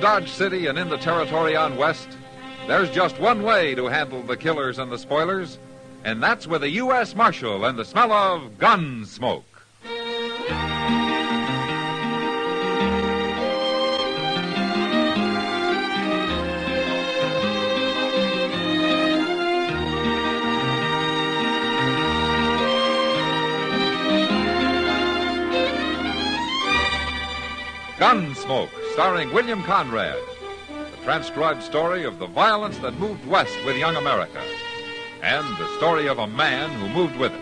Dodge City and in the territory on West, there's just one way to handle the killers and the spoilers, and that's with a U.S. Marshal and the smell of Gunsmoke. Gunsmoke, starring William Conrad. The transcribed story of the violence that moved west with young America. And the story of a man who moved with it.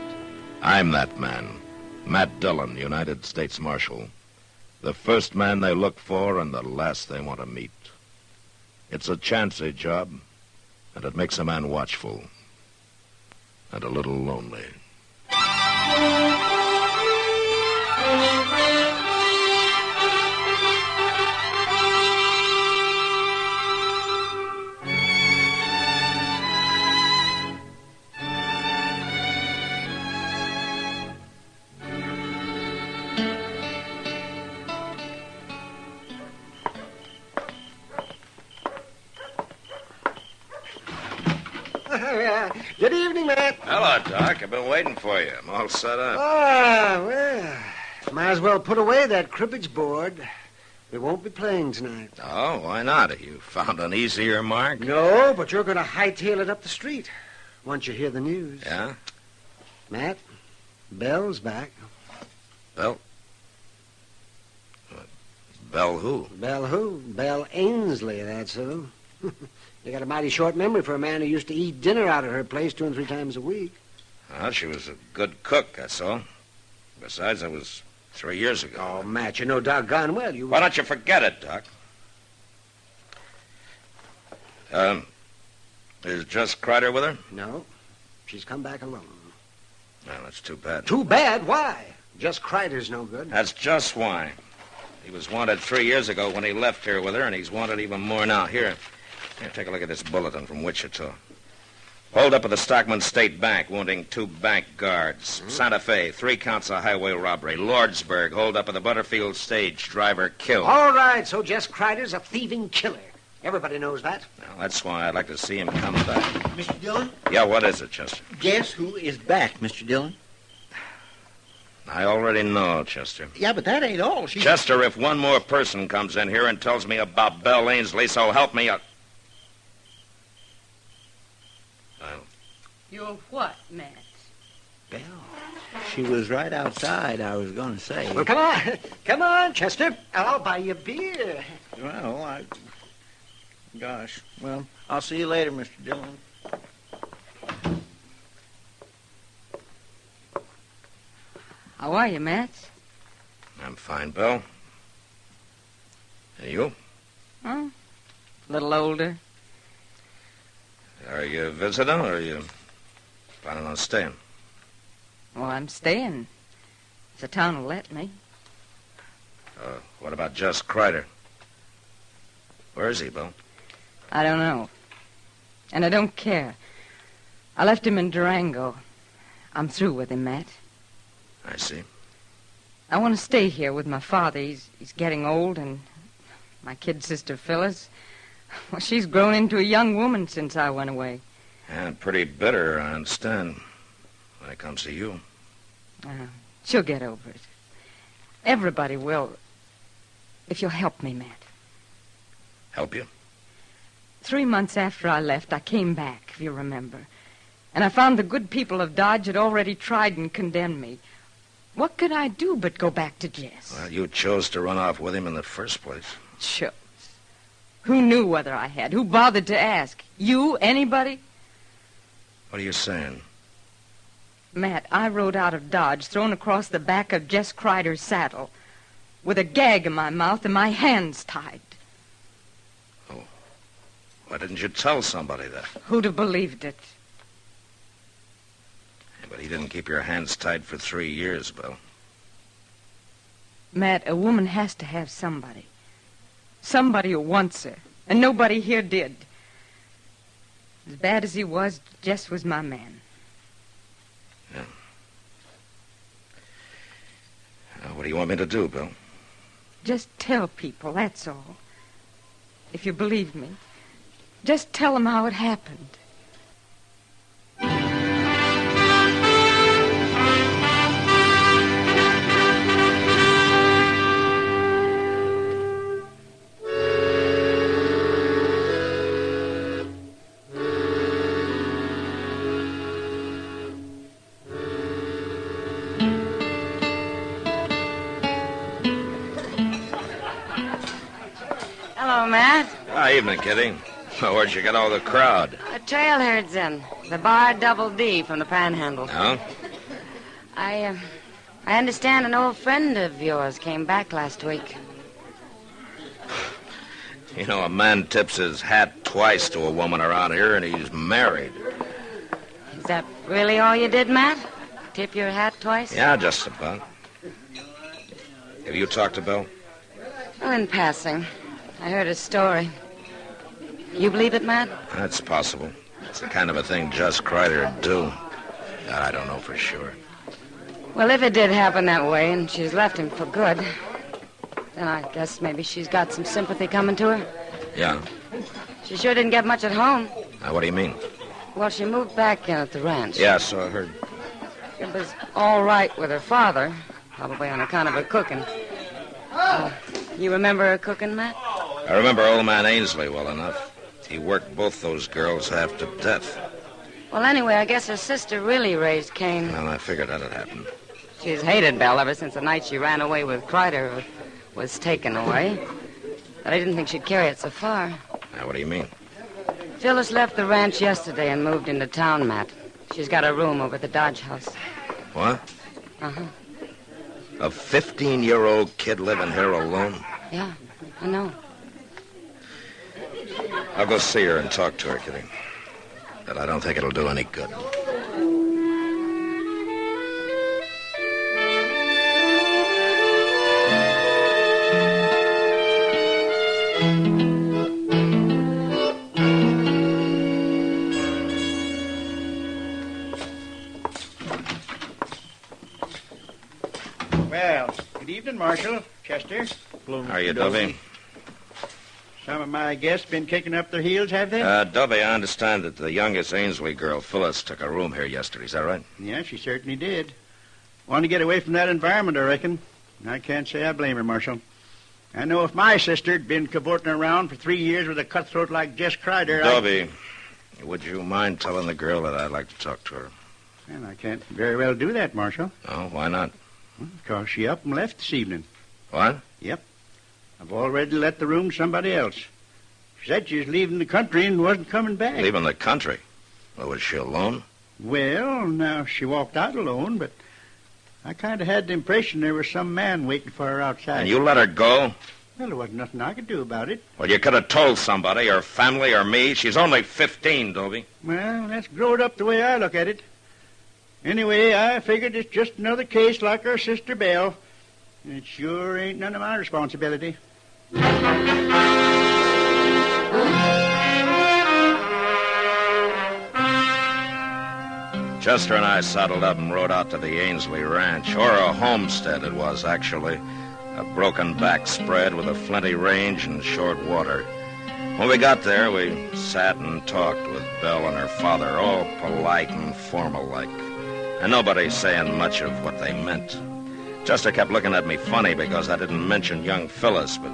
I'm that man. Matt Dillon, United States Marshal. The first man they look for and the last they want to meet. It's a chancy job, and it makes a man watchful. And a little lonely. Good evening, Matt. Hello, Doc. I've been waiting for you. I'm all set up. Well, might as well put away that cribbage board. We won't be playing tonight. Oh, why not? You found an easier mark? No, but you're going to hightail it up the street once you hear the news. Yeah? Matt, Belle's back. Belle? Belle who? Belle who? Belle Ainsley, that's who. You got a mighty short memory for a man who used to eat dinner out at her place 2 and 3 times a week. Well, she was a good cook, that's all. Besides, that was 3 years ago. Oh, Matt, you know doggone well you... Why don't you forget it, Doc? Is Jess Kreider with her? No, she's come back alone. Well, that's too bad. Too bad? Why? Jess Kreider's no good. That's just why. He was wanted 3 years ago when he left here with her, and he's wanted even more now. Here, take a look at this bulletin from Wichita. Hold up at the Stockman State Bank, wounding 2 bank guards. Mm-hmm. Santa Fe, 3 counts of highway robbery. Lordsburg, hold up at the Butterfield stage, driver killed. All right, so Jess Kreider's a thieving killer. Everybody knows that. Well, that's why I'd like to see him come back. Mr. Dillon? Yeah, what is it, Chester? Guess who is back, Mr. Dillon? I already know, Chester. Yeah, but that ain't all. Chester, if one more person comes in here and tells me about Belle Ainsley, so help me... You're what, Matt? Belle. She was right outside, I was going to say. Well, come on. Come on, Chester. I'll buy you a beer. Well, Gosh. Well, I'll see you later, Mr. Dillon. How are you, Matt? I'm fine, Belle. And you? Oh, a little older. Are you visiting, or are you planning on staying? Well, I'm staying. If the town will let me. What about Jess Kreider? Where is he, Belle? I don't know. And I don't care. I left him in Durango. I'm through with him, Matt. I see. I want to stay here with my father. He's getting old, and my kid sister, Phyllis, well, she's grown into a young woman since I went away. And pretty bitter, I understand, when it comes to you. She'll get over it. Everybody will, if you'll help me, Matt. Help you? 3 months after I left, I came back, if you remember. And I found the good people of Dodge had already tried and condemned me. What could I do but go back to Jess? Well, you chose to run off with him in the first place. Chose. Who knew whether I had? Who bothered to ask? You? Anybody? What are you saying? Matt, I rode out of Dodge, thrown across the back of Jess Kreider's saddle, with a gag in my mouth and my hands tied. Oh. Why didn't you tell somebody that? Who'd have believed it? Yeah, but he didn't keep your hands tied for 3 years, Belle. Matt, a woman has to have somebody. Somebody who wants her. And nobody here did. As bad as he was, Jess was my man. Yeah. What do you want me to do, Bill? Just tell people, that's all. if you believe me. Just tell him how it happened. Hello, Matt. Evening, Kitty. Where'd you get all the crowd? The trailherd's in. The bar Double D from the Panhandle. Oh? I understand an old friend of yours came back last week. You know, a man tips his hat twice to a woman around here, and he's married. Is that really all you did, Matt? Tip your hat twice? Yeah, just about. Have you talked to Belle? Well, in passing. I heard a story. You believe it, Matt? That's possible. It's the kind of a thing Jess Kreider would do. I don't know for sure. Well, if it did happen that way and she's left him for good, then I guess maybe she's got some sympathy coming to her. Yeah. She sure didn't get much at home. What do you mean? Well, she moved back in at the ranch. Yeah, so I heard. It was all right with her father, probably on account of her cooking. You remember her cooking, Matt? I remember old man Ainsley well enough. He worked both those girls half to death. Well, anyway, I guess her sister really raised Cain. Well, I figured that'd happen. She's hated Belle ever since the night she ran away with Kreider was taken away. But I didn't think she'd carry it so far. Now, what do you mean? Phyllis left the ranch yesterday and moved into town, Matt. She's got a room over at the Dodge House. What? Uh-huh. A 15-year-old kid living here alone? Yeah, I know. I'll go see her and talk to her, Kitty. But I don't think it'll do any good. Well, good evening, Marshal. Chester. How are you, Dovey? Some of my guests been kicking up their heels, have they? Dovey, I understand that the youngest Ainsley girl, Phyllis, took a room here yesterday. Is that right? Yeah, she certainly did. Wanted to get away from that environment, I reckon. I can't say I blame her, Marshal. I know if my sister'd been cavorting around for 3 years with a cutthroat like Jess Kreider, Dovey, would you mind telling the girl that I'd like to talk to her? Well, I can't very well do that, Marshal. Oh, why not? Because she up and left this evening. What? Yep. I've already let the room to somebody else. She said she was leaving the country and wasn't coming back. Leaving the country? Well, was she alone? Well, now, she walked out alone, but I kind of had the impression there was some man waiting for her outside. And you let her go? Well, there wasn't nothing I could do about it. Well, you could have told somebody, or family, or me. She's only 15, Dovey. Well, that's growed up the way I look at it. Anyway, I figured it's just another case like her sister Belle. It sure ain't none of my responsibility. Chester and I saddled up and rode out to the Ainsley Ranch, or a homestead it was, actually. A broken back spread with a flinty range and short water. When we got there, we sat and talked with Belle and her father, all polite and formal-like, and nobody saying much of what they meant. Chester kept looking at me funny because I didn't mention young Phyllis, but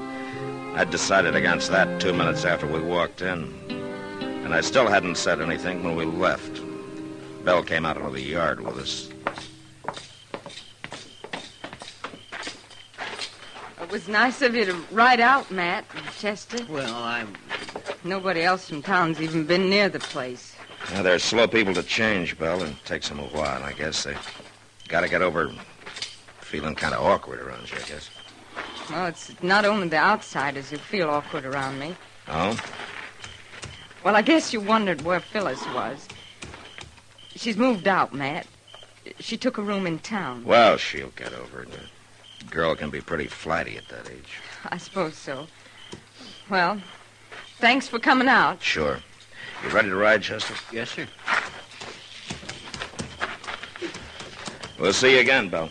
I'd decided against that 2 minutes after we walked in. And I still hadn't said anything when we left. Belle came out into the yard with us. It was nice of you to ride out, Matt and Chester. Well, Nobody else from town's even been near the place. Yeah, they're slow people to change, Belle. It takes them a while, I guess. They got to get over feeling kind of awkward around you, I guess. Well, it's not only the outsiders who feel awkward around me. Oh? Well, I guess you wondered where Phyllis was. She's moved out, Matt. She took a room in town. Well, she'll get over it. A girl can be pretty flighty at that age. I suppose so. Well, thanks for coming out. Sure. You ready to ride, Chester? Yes, sir. We'll see you again, Belle.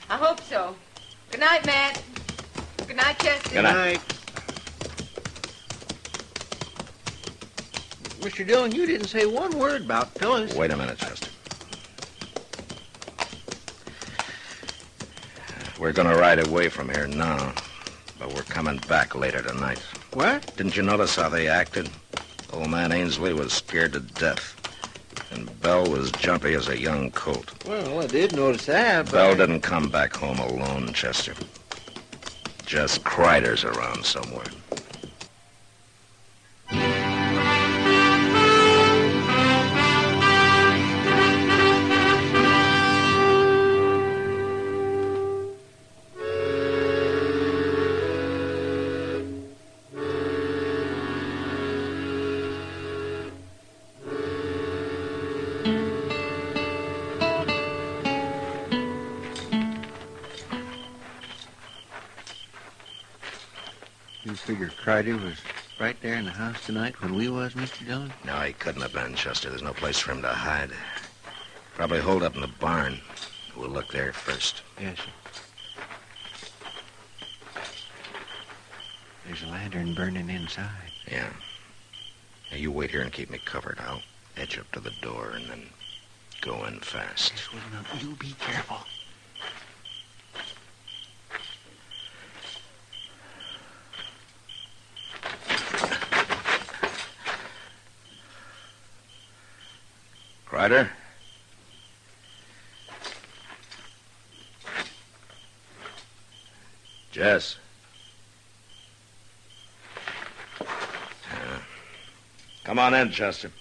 I hope so. Good night, Matt. Good night, Chester. Good night. Mr. Dillon, you didn't say one word about Phyllis. Wait a minute, Chester. We're going to ride away from here now, but we're coming back later tonight. What? Didn't you notice how they acted? Old man Ainsley was scared to death, and Belle was jumpy as a young colt. Well, I did notice that, but... Belle didn't come back home alone, Chester. Just Kreider's around somewhere. You figure Kreider was right there in the house tonight when we was, Mr. Dillon? No, he couldn't have been, Chester. There's no place for him to hide. Probably holed up in the barn. We'll look there first. Yes, sir. There's a lantern burning inside. Yeah. Now, you wait here and keep me covered. I'll edge up to the door and then go in fast. Yes, well, now, you be careful. Kreider? Jess? Come on in, Chester.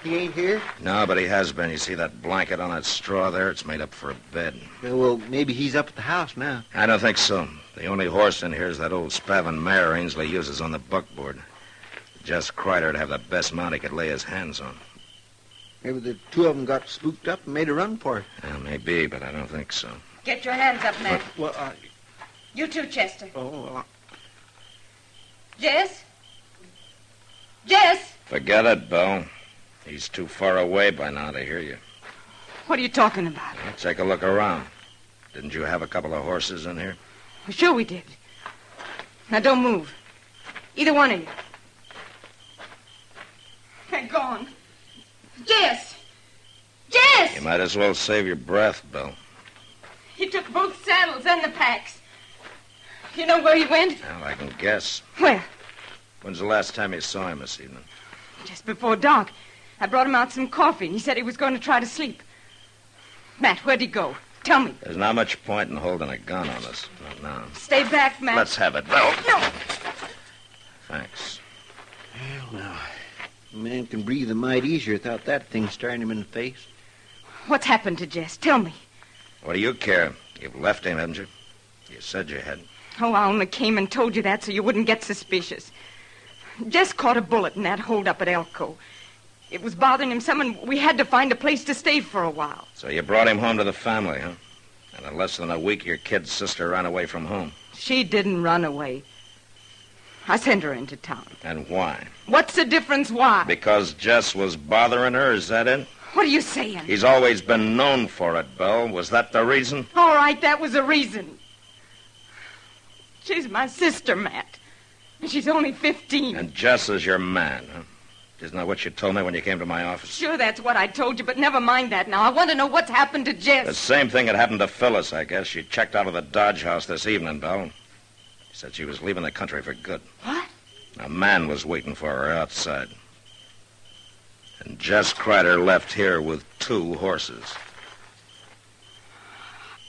He ain't here? No, but he has been. You see that blanket on that straw there? It's made up for a bed. Well, maybe he's up at the house now. I don't think so. The only horse in here is that old spavin mare Ainsley uses on the buckboard. Just Kreider'd have the best mount he could lay his hands on. Maybe the two of them got spooked up and made a run for it. Yeah, maybe, but I don't think so. Get your hands up, man. Well, You too, Chester. oh, Jess? Jess? Forget it, Belle. He's too far away by now to hear you. What are you talking about? Well, take a look around. Didn't you have a couple of horses in here? Well, sure we did. Now, don't move. Either one of you. They're gone. Jess! Jess! You might as well save your breath, Belle. He took both saddles and the packs. You know where he went? Well, I can guess. Where? When's the last time you saw him this evening? Just before dark. I brought him out some coffee, and he said he was going to try to sleep. Matt, where'd he go? Tell me. There's not much point in holding a gun on us. Not now. Stay back, Matt. Let's have it, Belle. No. Thanks. well, now. A man can breathe a mite easier without that thing staring him in the face. What's happened to Jess? Tell me. What do you care? You've left him, haven't you? You said you had. Oh, I only came and told you that so you wouldn't get suspicious. Jess caught a bullet in that hold-up at Elko. It was bothering him some, and we had to find a place to stay for a while. So you brought him home to the family, huh? And in less than a week, your kid's sister ran away from home. She didn't run away. I sent her into town. And why? What's the difference why? Because Jess was bothering her, is that it? What are you saying? He's always been known for it, Belle. Was that the reason? All right, that was a reason. She's my sister, Matt. And she's only 15. And Jess is your man, huh? Isn't that what you told me when you came to my office? Sure, that's what I told you, but never mind that now. I want to know what's happened to Jess. The same thing had happened to Phyllis, I guess. She checked out of the Dodge house this evening, Belle. She said she was leaving the country for good. What? A man was waiting for her outside. And Jess Kreider left here with 2 horses.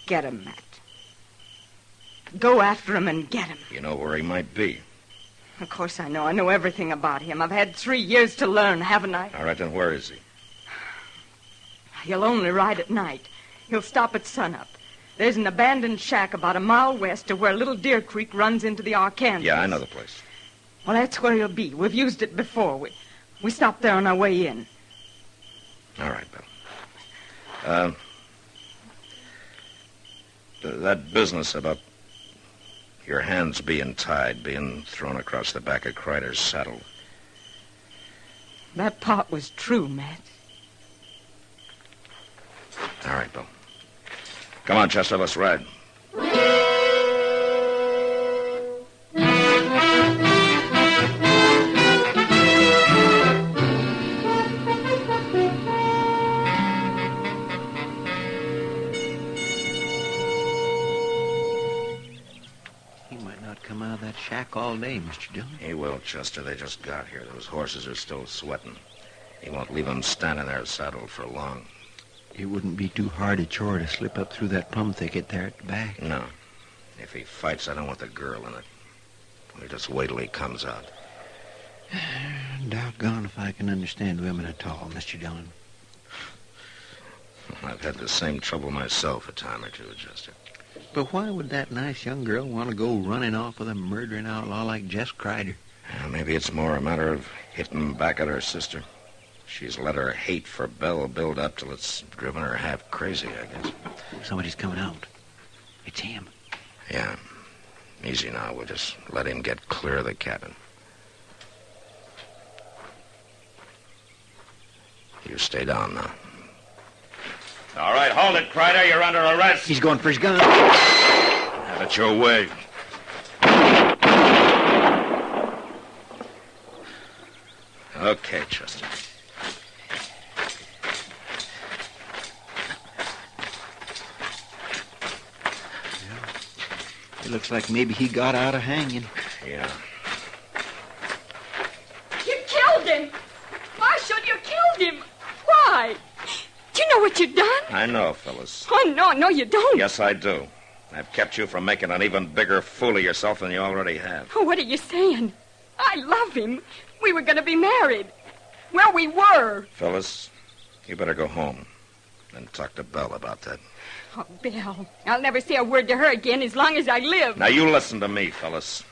Get him, Matt. Go after him and get him. You know where he might be. Of course I know. I know everything about him. I've had 3 years to learn, haven't I? All right, then where is he? He'll only ride at night. He'll stop at sunup. There's an abandoned shack about a mile west of where Little Deer Creek runs into the Arkansas. Yeah, I know the place. Well, that's where he'll be. We've used it before. We stopped there on our way in. All right, Belle. That business about your hands being tied, being thrown across the back of Kreider's saddle. That part was true, Matt. All right, Belle. Come on, Chester, let's ride. Mr. Dillon. He will, Chester. They just got here. Those horses are still sweating. He won't leave them standing there saddled for long. It wouldn't be too hard a chore to slip up through that plum thicket there at the back. No. If he fights, I don't want the girl in it. We just wait till he comes out. Doggone if I can understand women at all, Mr. Dillon. I've had the same trouble myself a time or two, Chester. But why would that nice young girl want to go running off with a murdering outlaw like Jess Crider? Maybe it's more a matter of hitting back at her sister. She's let her hate for Belle build up till it's driven her half crazy, I guess. Somebody's coming out. It's him. Yeah. Easy now. We'll just let him get clear of the cabin. You stay down now. All right, hold it, Crider. You're under arrest. He's going for his gun. Have it your way. Okay, Chester. It looks like maybe he got out of hanging. Yeah. You killed him! Marshal, you killed him! Why? Do you know what you've done? I know, Phyllis. Oh, no, you don't. Yes, I do. I've kept you from making an even bigger fool of yourself than you already have. Oh, what are you saying? I love him. We were going to be married. Well, we were. Phyllis, you better go home and talk to Belle about that. Oh, Belle, I'll never say a word to her again as long as I live. Now, you listen to me, Phyllis.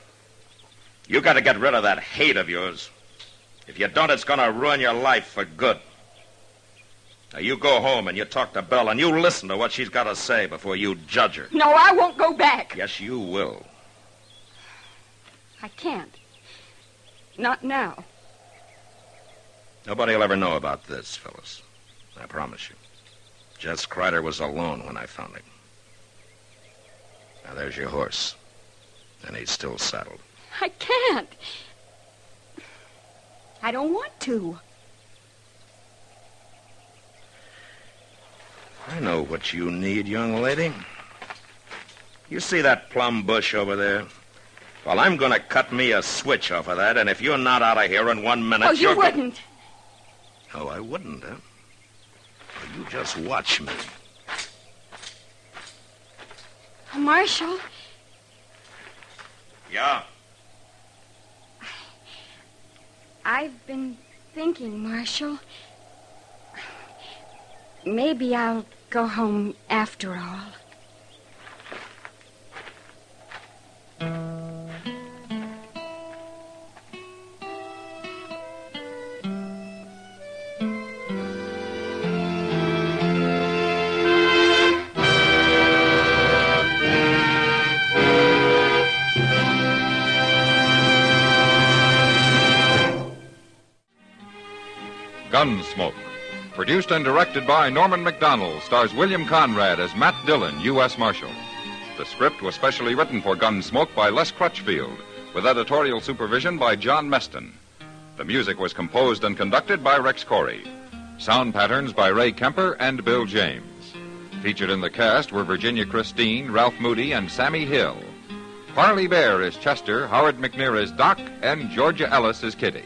You got to get rid of that hate of yours. If you don't, it's going to ruin your life for good. Now, you go home and you talk to Belle and you listen to what she's got to say before you judge her. No, I won't go back. Yes, you will. I can't. Not now. Nobody will ever know about this, Phyllis. I promise you. Jess Crider was alone when I found him. Now, there's your horse. And he's still saddled. I can't. I don't want to. I know what you need, young lady. You see that plum bush over there? Well, I'm going to cut me a switch off of that, and if you're not out of here in 1 minute, Oh, you wouldn't. Oh, I wouldn't, huh? Well, you just watch me. Marshal, Yeah? I've been thinking, Marshal. Maybe I'll go home after all. Gunsmoke. Produced and directed by Norman MacDonald, stars William Conrad as Matt Dillon, U.S. Marshal. The script was specially written for Gunsmoke by Les Crutchfield, with editorial supervision by John Meston. The music was composed and conducted by Rex Corey. Sound patterns by Ray Kemper and Bill James. Featured in the cast were Virginia Christine, Ralph Moody, and Sammy Hill. Parley Bear is Chester, Howard McNear is Doc, and Georgia Ellis is Kitty.